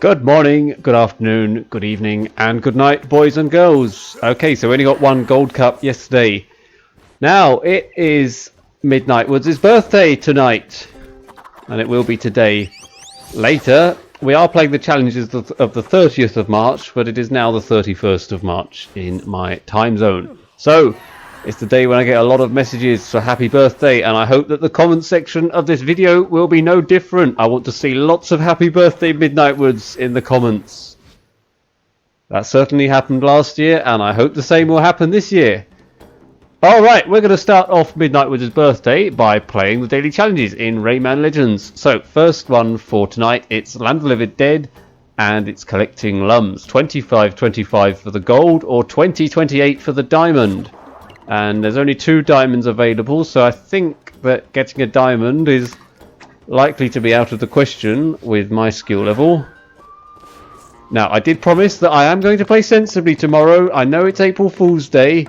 Good morning, good afternoon, good evening, and good night, boys and girls. Okay, so we only got one gold cup yesterday. Now, it is Midnight Woods' birthday tonight, and it will be today. Later, we are playing the challenges of the 30th of March, but it is now the 31st of March in my time zone. So, it's the day when I get a lot of messages for happy birthday, and I hope that the comment section of this video will be no different. I want to see lots of happy birthday Midnight Woods in the comments. That certainly happened last year, and I hope the same will happen this year. Alright, we're going to start off Midnight Woods' birthday by playing the daily challenges in Rayman Legends. So, first one for tonight, it's Land of the Living Dead, and it's collecting lums. 25.25 for the gold, or 20.28 for the diamond. And there's only 2 diamonds available, so I think that getting a diamond is likely to be out of the question with my skill level. Now, I did promise that I am going to play sensibly tomorrow. I know it's April Fool's Day,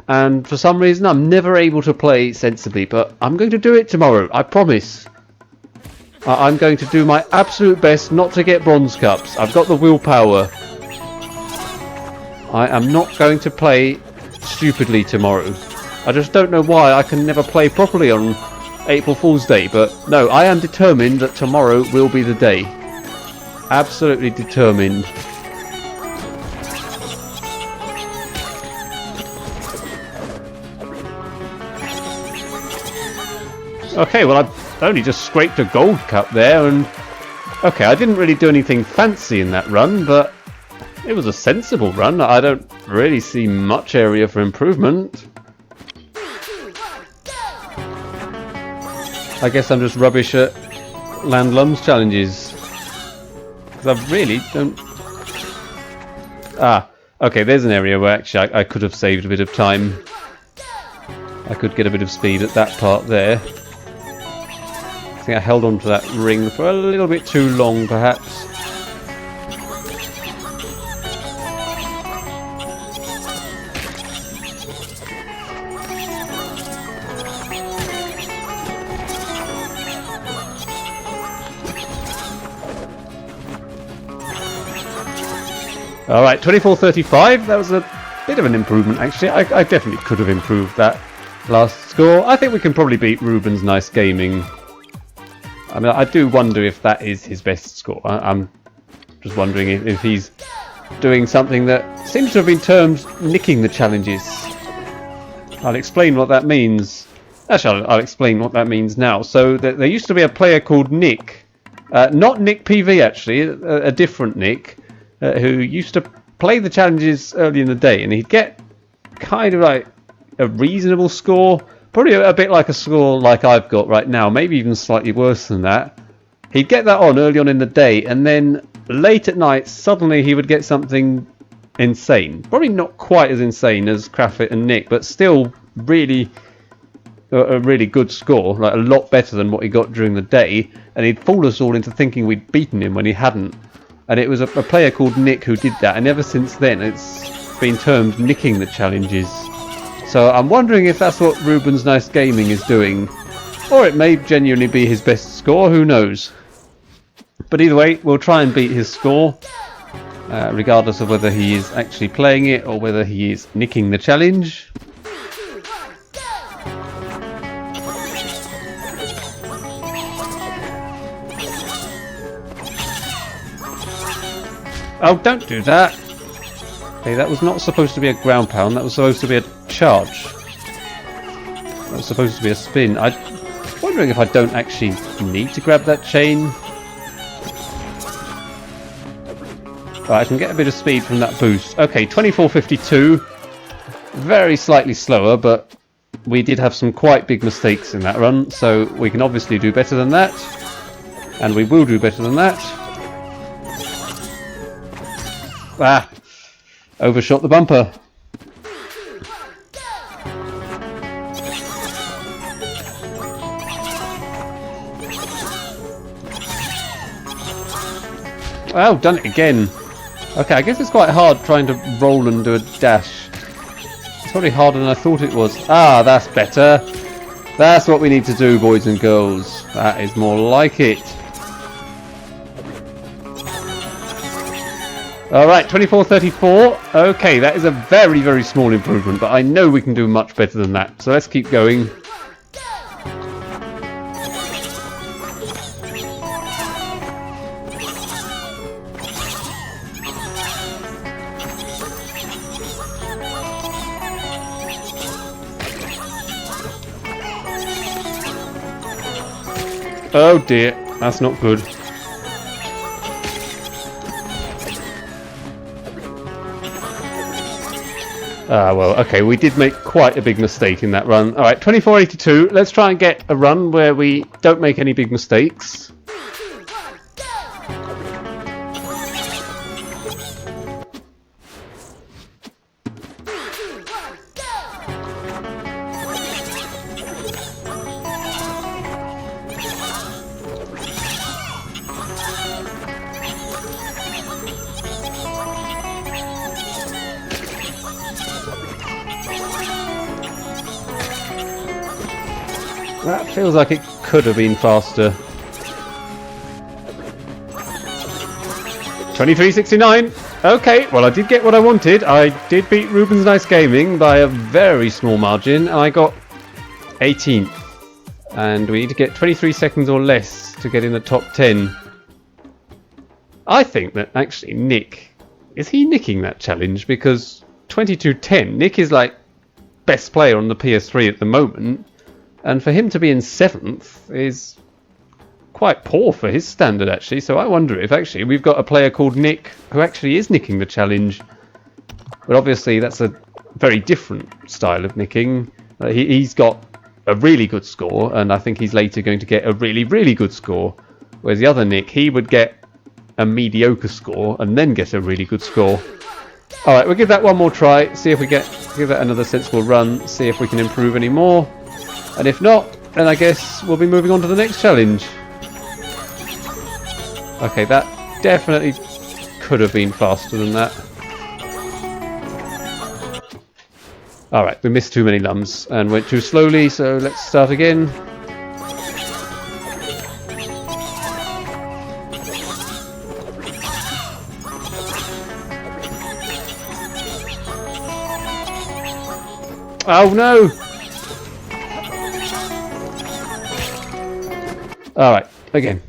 and for some reason I'm never able to play sensibly, but I'm going to do it tomorrow, I promise. I'm going to do my absolute best not to get bronze cups. I've got the willpower. I am not going to play stupidly tomorrow. I just don't know why I can never play properly on April Fool's Day, but no, I am determined that tomorrow will be the day. Absolutely determined. Okay, well I've only just scraped a gold cup there, and okay, I didn't really do anything fancy in that run, but it was a sensible run. I don't really see much area for improvement. I guess I'm just rubbish at land lums challenges. Because I really don't... Ah, okay, there's an area where actually I could have saved a bit of time. I could get a bit of speed at that part there. I think I held on to that ring for a little bit too long, perhaps. Alright, 24.35, that was a bit of an improvement actually. I definitely could have improved that last score. I think we can probably beat Ruben's Nice Gaming. I mean, I do wonder if that is his best score. I'm just wondering if he's doing something that seems to have been termed nicking the challenges. I'll explain what that means. Actually, I'll explain what that means now. So, there used to be a player called Nick. Not Nick PV actually, a different Nick. Who used to play the challenges early in the day, and he'd get kind of like a reasonable score, probably a bit like a score like I've got right now, maybe even slightly worse than that. He'd get that on early on in the day, and then late at night suddenly he would get something insane. Probably not quite as insane as Craffit and Nick, but still really a really good score, like a lot better than what he got during the day, and he'd fool us all into thinking we'd beaten him when he hadn't. And it was a player called Nick who did that, and ever since then it's been termed nicking the challenges. So I'm wondering if that's what Ruben's Nice Gaming is doing, or it may genuinely be his best score, who knows. But either way, we'll try and beat his score, regardless of whether he is actually playing it or whether he is nicking the challenge. Oh, don't do that! Okay, that was not supposed to be a ground pound, that was supposed to be a charge. That was supposed to be a spin. I'm wondering if I don't actually need to grab that chain. Right, I can get a bit of speed from that boost. Okay, 24.52. Very slightly slower, but we did have some quite big mistakes in that run, so we can obviously do better than that. And we will do better than that. Ah! Overshot the bumper. Oh, done it again. Okay, I guess it's quite hard trying to roll and do a dash. It's probably harder than I thought it was. Ah, that's better. That's what we need to do, boys and girls. That is more like it. Alright, 24:34. Okay, that is a very, very small improvement, but I know we can do much better than that. So let's keep going. Oh dear, that's not good. Ah, well, okay, we did make quite a big mistake in that run. Alright, 24:82. Let's try and get a run where we don't make any big mistakes. That feels like it could have been faster. 23:69. Okay, well I did get what I wanted. I did beat Ruben's Nice Gaming by a very small margin, and I got 18th. And we need to get 23 seconds or less to get in the top 10. I think that actually Nick, is he nicking that challenge? Because 22:10, Nick is like best player on the PS3 at the moment. And for him to be in 7th is quite poor for his standard, actually. So I wonder if actually we've got a player called Nick who actually is nicking the challenge. But obviously that's a very different style of nicking. He's got a really good score, and I think he's later going to get a really, really good score. Whereas the other Nick, he would get a mediocre score and then get a really good score. Alright, we'll give that one more try. See if we give that another sensible run. See if we can improve any more. And if not, then I guess we'll be moving on to the next challenge. Okay, that definitely could have been faster than that. Alright, we missed too many lums and went too slowly, so let's start again. Oh no! Alright, again.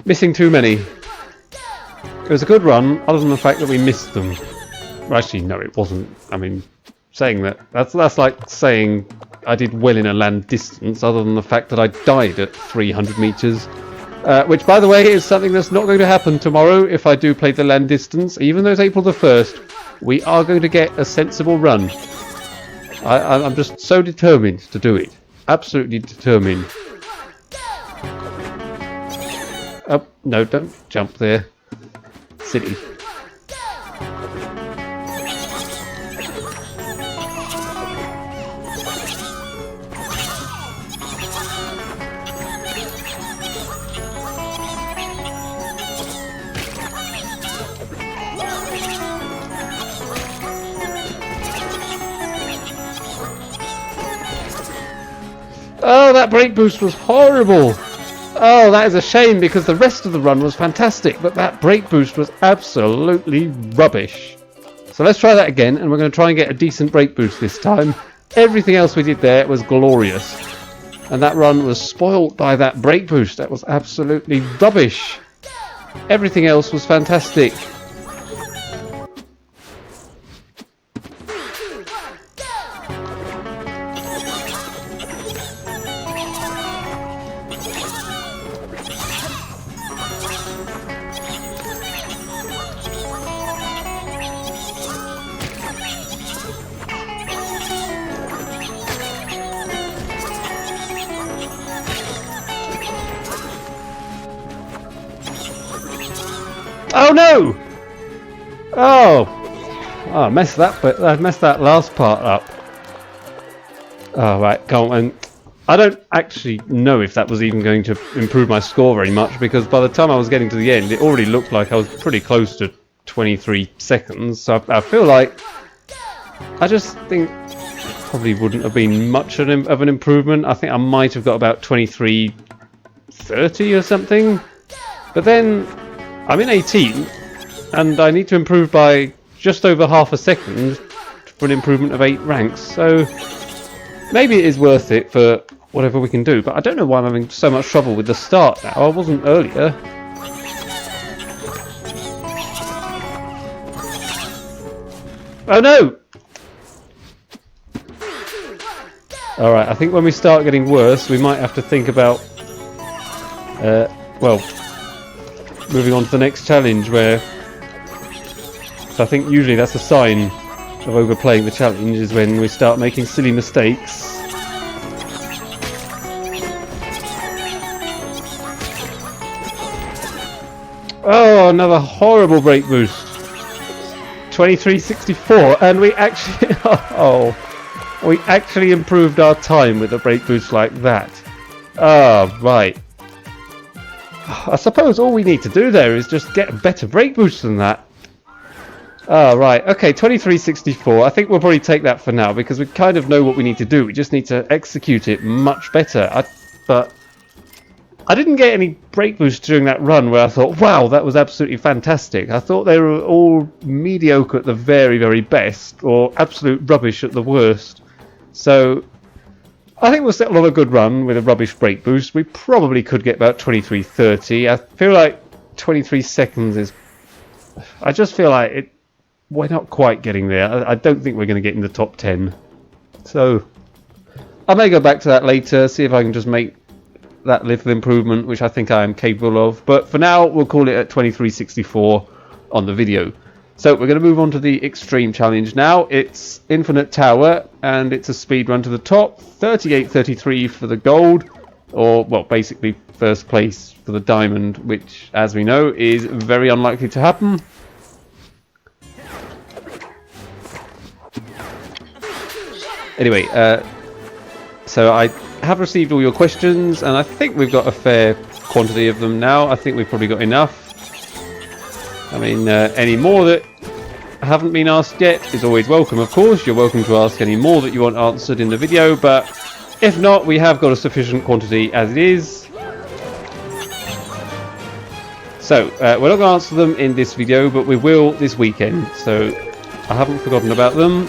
Missing too many. It was a good run, other than the fact that we missed them. Well, actually, no, it wasn't. I mean, saying that's like saying I did well in a land distance, other than the fact that I died at 300 meters. Which, by the way, is something that's not going to happen tomorrow if I do play the land distance. Even though it's April the 1st, we are going to get a sensible run. I'm just so determined to do it. Absolutely determined. Oh, no, don't jump there. Silly. Oh, that brake boost was horrible. Oh, that is a shame because the rest of the run was fantastic, but that brake boost was absolutely rubbish. So let's try that again, and we're going to try and get a decent brake boost this time. Everything else we did there was glorious. And that run was spoilt by that brake boost. That was absolutely rubbish. Everything else was fantastic. Oh no! Oh, I messed that last part up. Oh right, come on. I don't actually know if that was even going to improve my score very much, because by the time I was getting to the end, it already looked like I was pretty close to 23 seconds. So I feel like I just think probably wouldn't have been much of an improvement. I think I might have got about 23:30 or something. But then I'm in 18th, and I need to improve by just over half a second for an improvement of 8 ranks. So maybe it is worth it for whatever we can do, but I don't know why I'm having so much trouble with the start now. I wasn't earlier. Oh no! Alright, I think when we start getting worse, we might have to think about, well, moving on to the next challenge where... So I think usually that's a sign of overplaying the challenge, is when we start making silly mistakes. Oh, another horrible break boost. 2364, and we actually... Oh, we actually improved our time with a break boost like that. Oh, right. I suppose all we need to do there is just get a better break boost than that. Oh, right. Okay, 2364. I think we'll probably take that for now, because we kind of know what we need to do. We just need to execute it much better. But I didn't get any break boosts during that run where I thought, wow, that was absolutely fantastic. I thought they were all mediocre at the very, very best, or absolute rubbish at the worst. So I think we'll settle on a good run with a rubbish break boost. We probably could get about 2330. I feel like 23 seconds is... I just feel like we're not quite getting there. I don't think we're going to get in the top 10. So I may go back to that later, see if I can just make that little improvement, which I think I am capable of. But for now, we'll call it at 2364 on the video. So we're going to move on to the extreme challenge now. It's Infinite Tower, and it's a speed run to the top. 38.33 for the gold, or, well, basically first place for the diamond, which, as we know, is very unlikely to happen. Anyway, so I have received all your questions, and I think we've got a fair quantity of them now. I think we've probably got enough. I mean, any more that haven't been asked yet is always welcome, of course. You're welcome to ask any more that you want answered in the video, but if not, we have got a sufficient quantity as it is. So, we're not going to answer them in this video, but we will this weekend, so I haven't forgotten about them.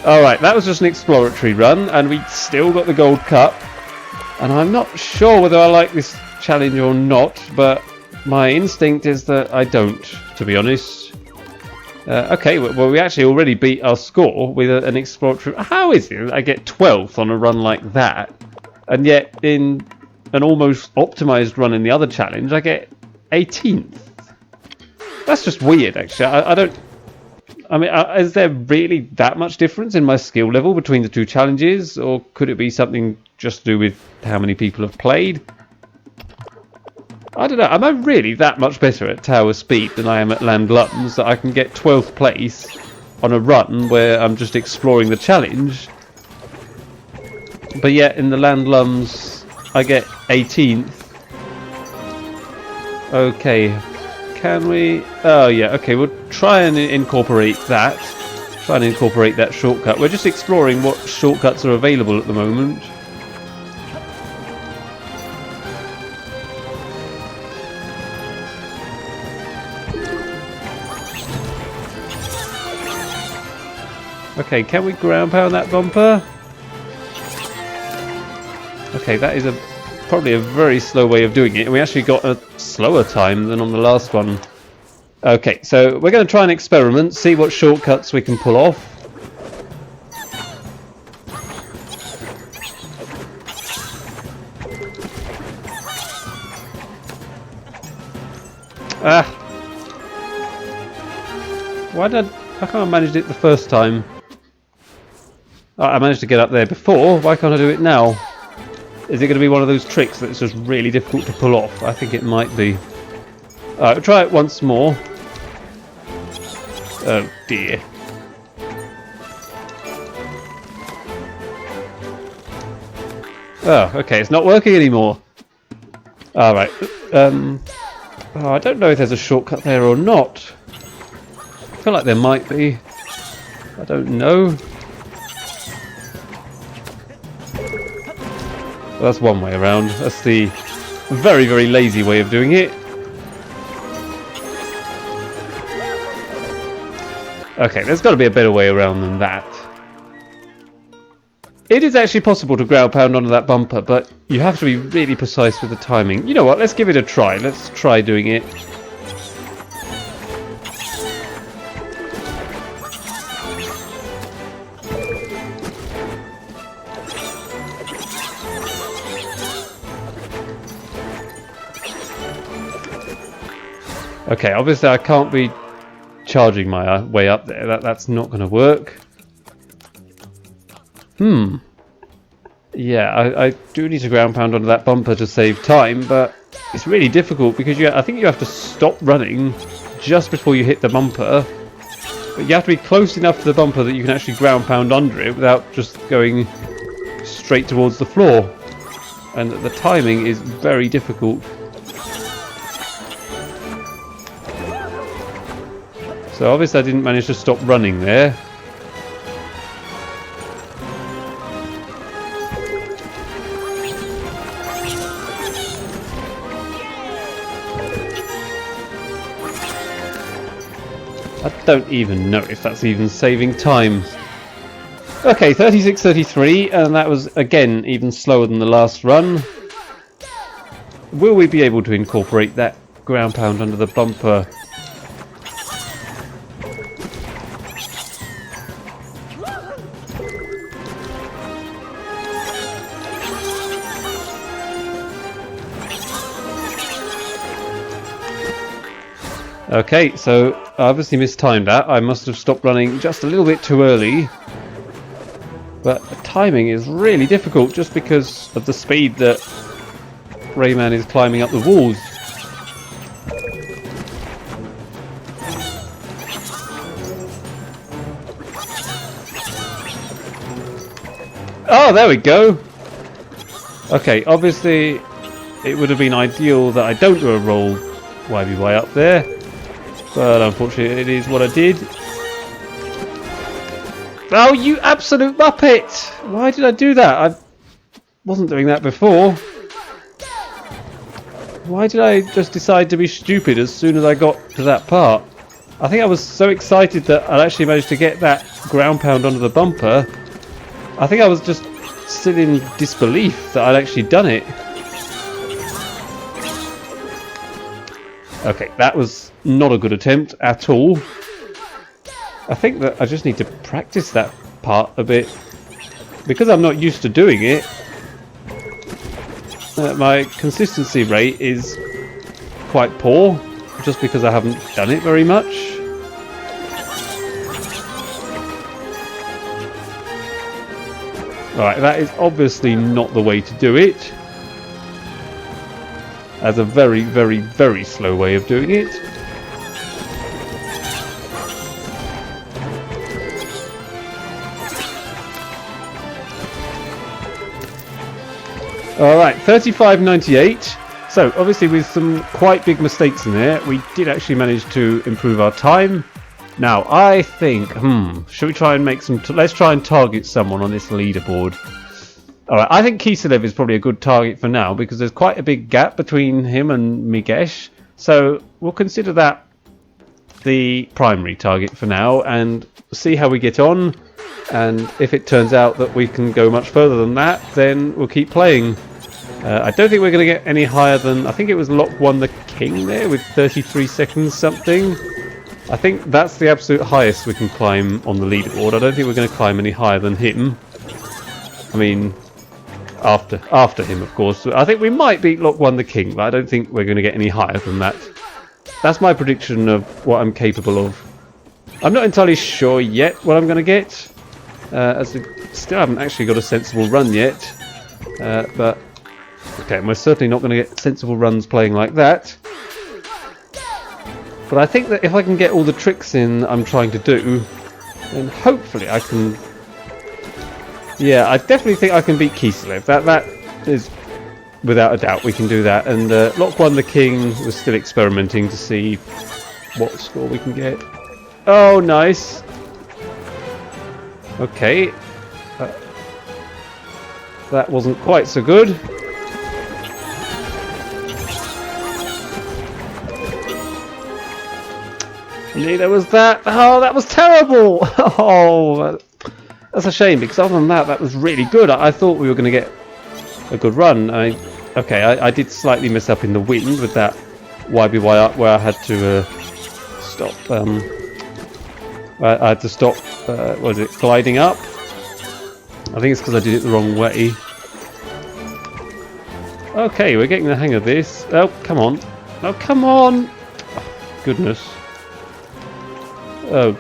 Alright, that was just an exploratory run, and we still got the gold cup. And I'm not sure whether I like this challenge or not, but my instinct is that I don't, to be honest. Okay, well, we actually already beat our score with an exploratory... How is it I get 12th on a run like that, and yet in an almost optimised run in the other challenge, I get 18th? That's just weird, actually. I don't... I mean, is there really that much difference in my skill level between the two challenges, or could it be something just to do with how many people have played? I don't know. Am I really that much better at tower speed than I am at land lums that I can get 12th place on a run where I'm just exploring the challenge, but yet in the land lums I get 18th? Okay. Can we... Oh, yeah, okay, we'll try and incorporate that. Try and incorporate that shortcut. We're just exploring what shortcuts are available at the moment. Okay, can we ground pound that bumper? Okay, that is probably a very slow way of doing it. We actually got a slower time than on the last one. Okay, so we're going to try and experiment, see what shortcuts we can pull off. How come I managed it the first time? Oh, I managed to get up there before, why can't I do it now? Is it going to be one of those tricks that's just really difficult to pull off? I think it might be. Alright, we'll try it once more. Oh dear. Oh, okay, it's not working anymore. Alright. Oh, I don't know if there's a shortcut there or not. I feel like there might be. I don't know. That's one way around. That's the very, very lazy way of doing it. Okay, there's got to be a better way around than that. It is actually possible to ground pound onto that bumper, but you have to be really precise with the timing. You know what, let's give it a try. Let's try doing it. Okay, obviously I can't be charging my way up there. That's not going to work. Yeah, I do need to ground pound onto that bumper to save time, but it's really difficult because I think you have to stop running just before you hit the bumper. But you have to be close enough to the bumper that you can actually ground pound under it without just going straight towards the floor. And the timing is very difficult. So obviously I didn't manage to stop running there. I don't even know if that's even saving time. Okay, 36:33, and that was again even slower than the last run. Will we be able to incorporate that ground pound under the bumper? Okay, so I obviously mistimed that. I must have stopped running just a little bit too early. But the timing is really difficult just because of the speed that Rayman is climbing up the walls. Oh, there we go! Okay, obviously it would have been ideal that I don't do a roll YBY up there. But unfortunately, it is what I did. Oh, you absolute muppet! Why did I do that? I wasn't doing that before. Why did I just decide to be stupid as soon as I got to that part? I think I was so excited that I'd actually managed to get that ground pound onto the bumper. I think I was just still in disbelief that I'd actually done it. Okay, that was not a good attempt at all. I think that I just need to practice that part a bit. Because I'm not used to doing it, my consistency rate is quite poor, just because I haven't done it very much. Alright, that is obviously not the way to do it. That's a very, very, very slow way of doing it. Alright, 35.98. So, obviously with some quite big mistakes in there, we did actually manage to improve our time. Now, I think, should we try and make some... let's try and target someone on this leaderboard. Alright, I think Kiselev is probably a good target for now because there's quite a big gap between him and Migesh. So we'll consider that the primary target for now and see how we get on. And if it turns out that we can go much further than that, then we'll keep playing. I don't think we're going to get any higher than... I think it was Lock 1 the King there with 33 seconds something. I think that's the absolute highest we can climb on the leaderboard. I don't think we're going to climb any higher than him. I mean... After him, of course. I think we might beat Lock 1 the King, but I don't think we're going to get any higher than that. That's my prediction of what I'm capable of. I'm not entirely sure yet what I'm going to get, as I still haven't actually got a sensible run yet. But okay, we're certainly not going to get sensible runs playing like that. But I think that if I can get all the tricks in I'm trying to do, then hopefully I can... Yeah, I definitely think I can beat Kiselev. That is without a doubt we can do that. And Lock 1 the King was still experimenting to see what score we can get. Oh, nice. Okay. That wasn't quite so good. Neither was that. Oh, that was terrible. Oh, that's a shame, because other than that, that was really good. I thought we were going to get a good run. I did slightly mess up in the wind with that YBY up, where I had to stop. I had to stop. What was it? Gliding up. I think it's because I did it the wrong way. Okay, we're getting the hang of this. Oh, come on. Oh, come on. Oh, goodness. Oh.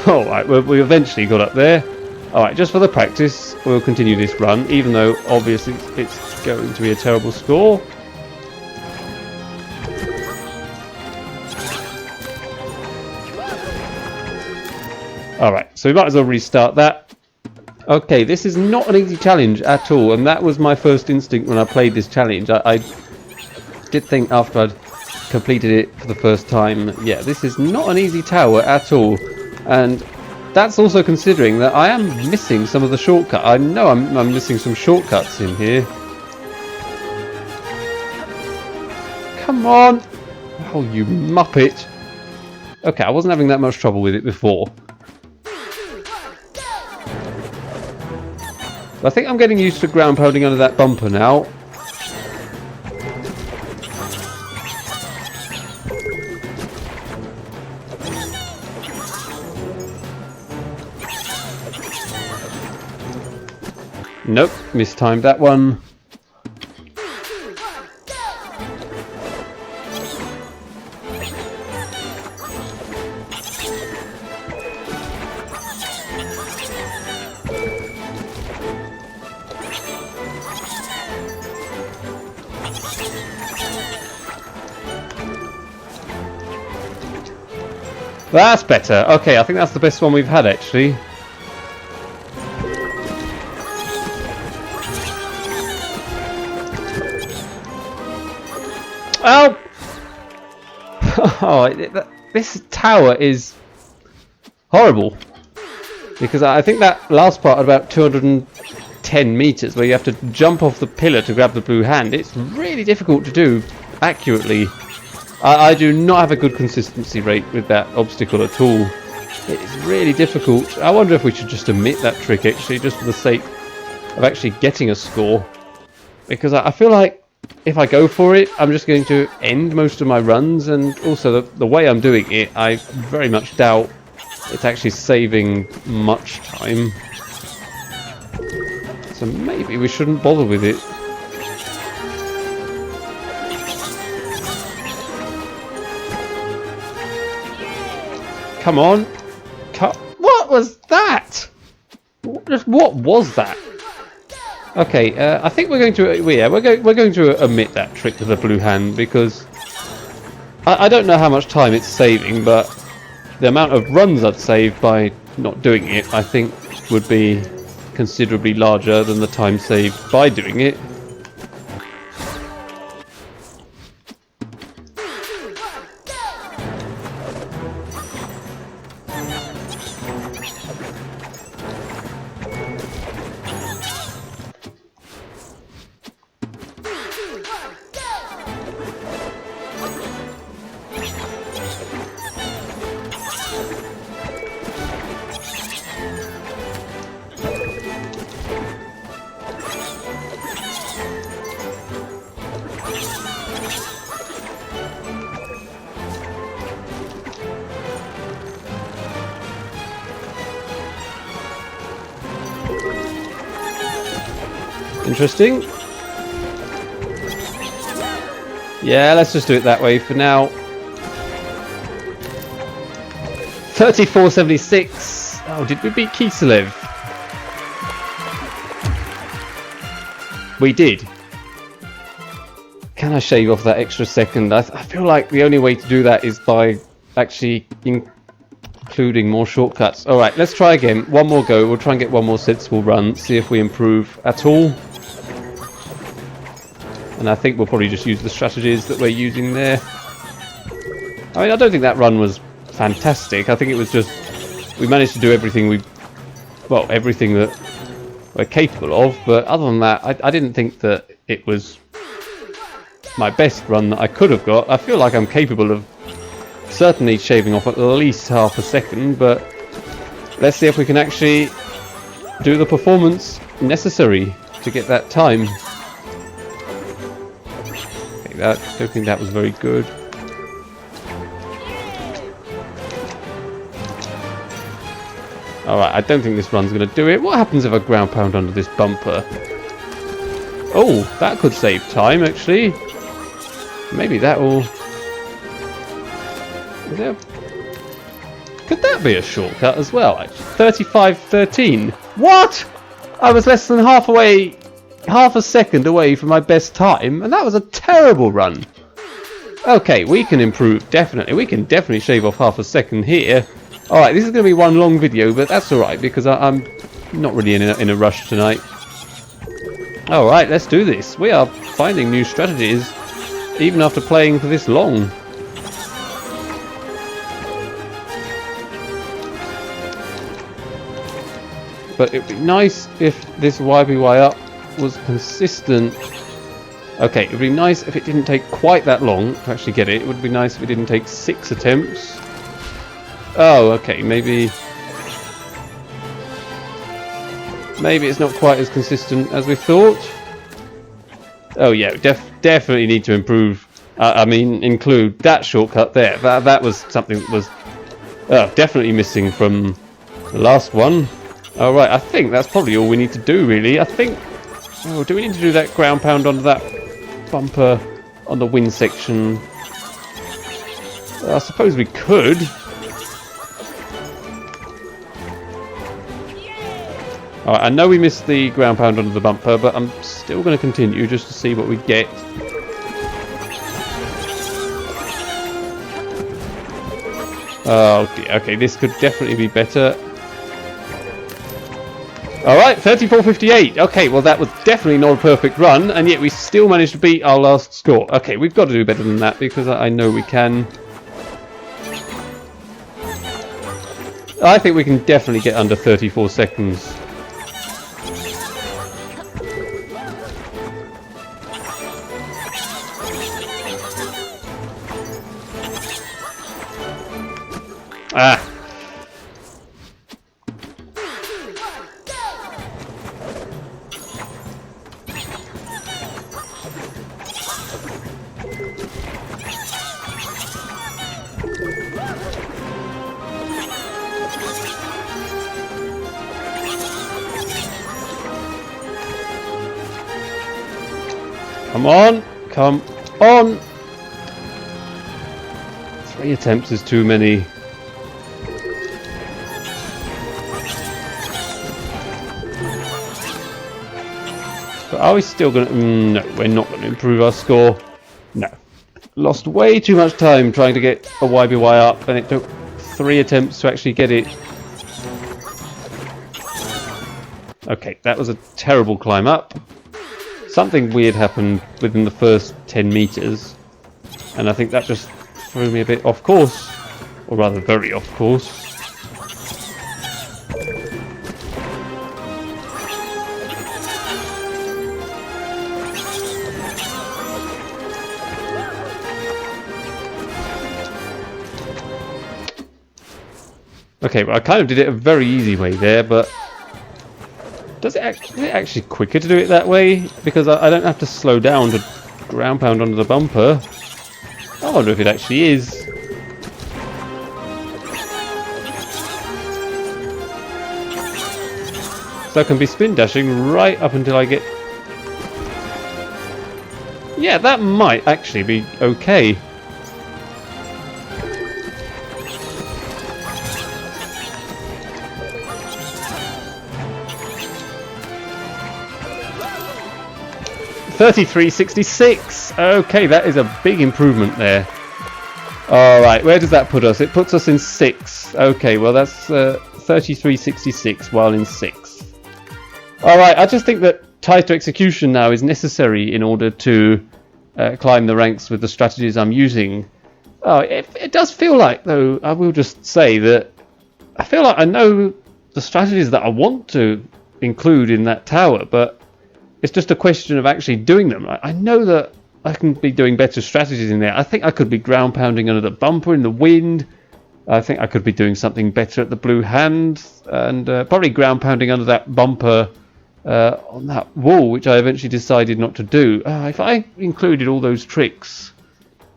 Alright, we eventually got up there. Alright, just for the practice, we'll continue this run, even though obviously it's going to be a terrible score. Alright, so we might as well restart that. Okay, this is not an easy challenge at all, and that was my first instinct when I played this challenge. I did think after I'd completed it for the first time, yeah, this is not an easy tower at all, and that's also considering that I am missing some of the shortcuts. I know I'm missing some shortcuts in here. Come on! Oh, you muppet! Okay, I wasn't having that much trouble with it before. I think I'm getting used to ground pounding under that bumper now. Nope, mistimed that one. That's better. Okay, I think that's the best one we've had, actually. Oh! Oh, this tower is horrible. Because I think that last part at about 210 meters, where you have to jump off the pillar to grab the blue hand, it's really difficult to do accurately. I do not have a good consistency rate with that obstacle at all. It's really difficult. I wonder if we should just omit that trick, actually, just for the sake of actually getting a score. Because I feel like if I go for it, I'm just going to end most of my runs, and also the way I'm doing it, I very much doubt it's actually saving much time. So maybe we shouldn't bother with it. Come on. What was that? What was that? Okay, I think we're going to we're going to omit that trick with the blue hand, because I don't know how much time it's saving, but the amount of runs I'd save by not doing it, I think, would be considerably larger than the time saved by doing it. Interesting. Yeah, let's just do it that way for now. 34.76. Oh, did we beat Kiselev? We did. Can I shave off that extra second? I feel like the only way to do that is by actually including more shortcuts. Alright, let's try again. One more go. We'll try and get one more sensible run. See if we improve at all. And I think we'll probably just use the strategies that we're using there. I mean, I don't think that run was fantastic. I think it was just... we managed to do everything everything that we're capable of, but other than that, I didn't think that it was my best run that I could have got. I feel like I'm capable of certainly shaving off at least half a second, but let's see if we can actually do the performance necessary to get that time. Okay, I don't think that was very good. Alright, I don't think this run's going to do it. What happens if I ground pound under this bumper? Oh, that could save time, actually. Maybe that will... Could that be a shortcut as well? 35:13. What? I was less than half a second away from my best time, and that was a terrible run. Okay, we can improve, definitely. We can definitely shave off half a second here. Alright, this is going to be one long video, but that's alright, because I'm not really in a rush tonight. Alright, let's do this. We are finding new strategies, even after playing for this long. But it would be nice if this YBY up was consistent. Okay, it would be nice if it didn't take quite that long to actually get it. It would be nice if it didn't take 6 attempts. Oh, okay, maybe it's not quite as consistent as we thought. Oh yeah, definitely need to improve. I mean, include that shortcut there. That was something that was definitely missing from the last one. All right, I think that's probably all we need to do, really. I think. Oh, do we need to do that ground pound onto that bumper on the wind section? I suppose we could. Alright, I know we missed the ground pound under the bumper, but I'm still going to continue just to see what we get. Oh dear, okay, this could definitely be better. Alright, 34:58. Okay, well that was definitely not a perfect run, and yet we still managed to beat our last score. Okay, we've got to do better than that, because I know we can. I think we can definitely get under 34 seconds. Ah. Come on, come on. 3 attempts is too many. But are we still going to... no, we're not going to improve our score. No. Lost way too much time trying to get a YBY up, and it took 3 attempts to actually get it. Okay, that was a terrible climb up. Something weird happened within the first 10 meters, and I think that just threw me a bit off course. Or rather, very off course. Okay, well, I kind of did it a very easy way there, but is it actually quicker to do it that way? Because I don't have to slow down to ground pound onto the bumper. I wonder if it actually is. So I can be spin dashing right up until I get... Yeah, that might actually be okay. $33.66. Okay, that is a big improvement there. Alright, where does that put us? It puts us in 6th. Okay, well that's 33.66 while in 6th. Alright, I just think that tighter execution now is necessary in order to climb the ranks with the strategies I'm using. Oh, it does feel like, though, I will just say that I feel like I know the strategies that I want to include in that tower, but it's just a question of actually doing them. I know that I can be doing better strategies in there. I think I could be ground pounding under the bumper in the wind. I think I could be doing something better at the blue hand, and probably ground pounding under that bumper on that wall, which I eventually decided not to do. If I included all those tricks,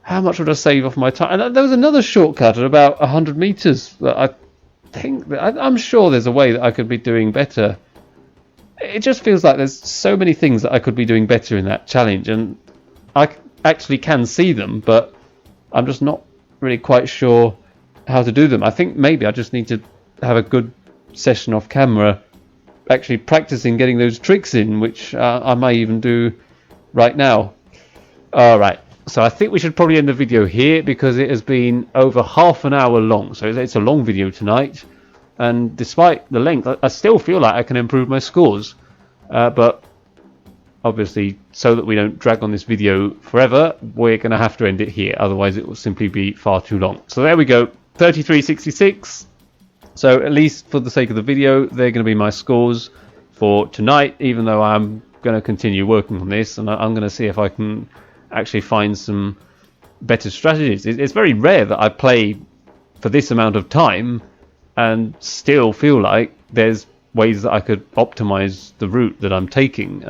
how much would I save off my time? And there was another shortcut at about 100 meters that I think that I'm sure there's a way that I could be doing better. It just feels like there's so many things that I could be doing better in that challenge, and I actually can see them, but I'm just not really quite sure how to do them. I think maybe I just need to have a good session off camera actually practicing getting those tricks in, which I may even do right now. Alright, so I think we should probably end the video here because it has been over half an hour long, so it's a long video tonight, and despite the length I still feel like I can improve my scores, but obviously, so that we don't drag on this video forever, we're going to have to end it here, otherwise it will simply be far too long. So there we go, 33.66. So at least for the sake of the video, they're going to be my scores for tonight, even though I'm going to continue working on this, and I'm going to see if I can actually find some better strategies. It's very rare that I play for this amount of time and still feel like there's ways that I could optimize the route that I'm taking.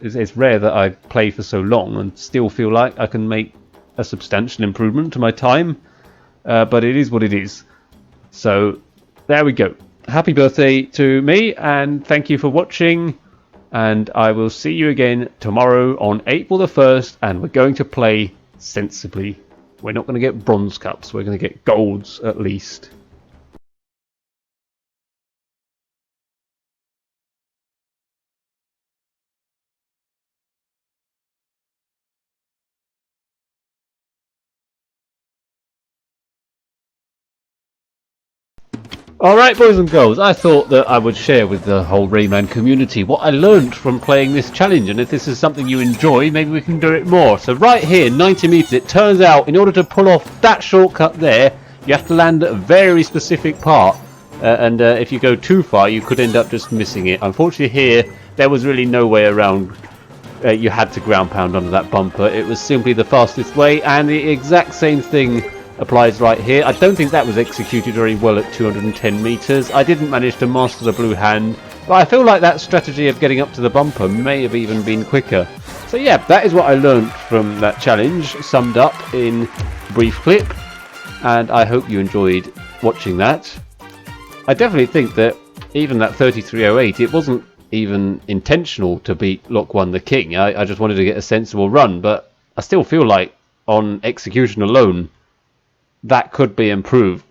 It's rare that I play for so long and still feel like I can make a substantial improvement to my time, but it is what it is. So there we go. Happy birthday to me, and thank you for watching, and I will see you again tomorrow on April the 1st, and we're going to play sensibly. We're not going to get bronze cups, we're going to get golds at least. Alright boys and girls, I thought that I would share with the whole Rayman community what I learned from playing this challenge, and if this is something you enjoy, maybe we can do it more. So right here, 90 meters, it turns out in order to pull off that shortcut there, you have to land at a very specific part, and if you go too far you could end up just missing it. Unfortunately here, there was really no way around. You had to ground pound under that bumper. It was simply the fastest way, and the exact same thing applies right here. I don't think that was executed very well at 210 meters. I didn't manage to master the blue hand, but I feel like that strategy of getting up to the bumper may have even been quicker. So yeah, that is what I learned from that challenge, summed up in a brief clip, and I hope you enjoyed watching that. I definitely think that even that 33.08, it wasn't even intentional to beat Lock 1 the King. I just wanted to get a sensible run, but I still feel like on execution alone that could be improved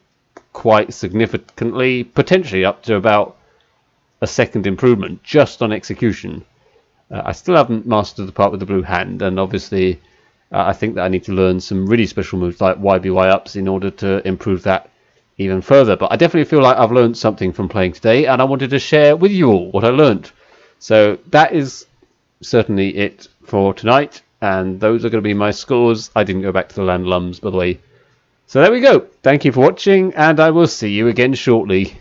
quite significantly, potentially up to about a second improvement just on execution. I still haven't mastered the part with the blue hand, and obviously I think that I need to learn some really special moves like YBY ups in order to improve that even further. But I definitely feel like I've learned something from playing today, and I wanted to share with you all what I learned. So that is certainly it for tonight, and those are going to be my scores. I didn't go back to the land lums, by the way. So there we go. Thank you for watching, and I will see you again shortly.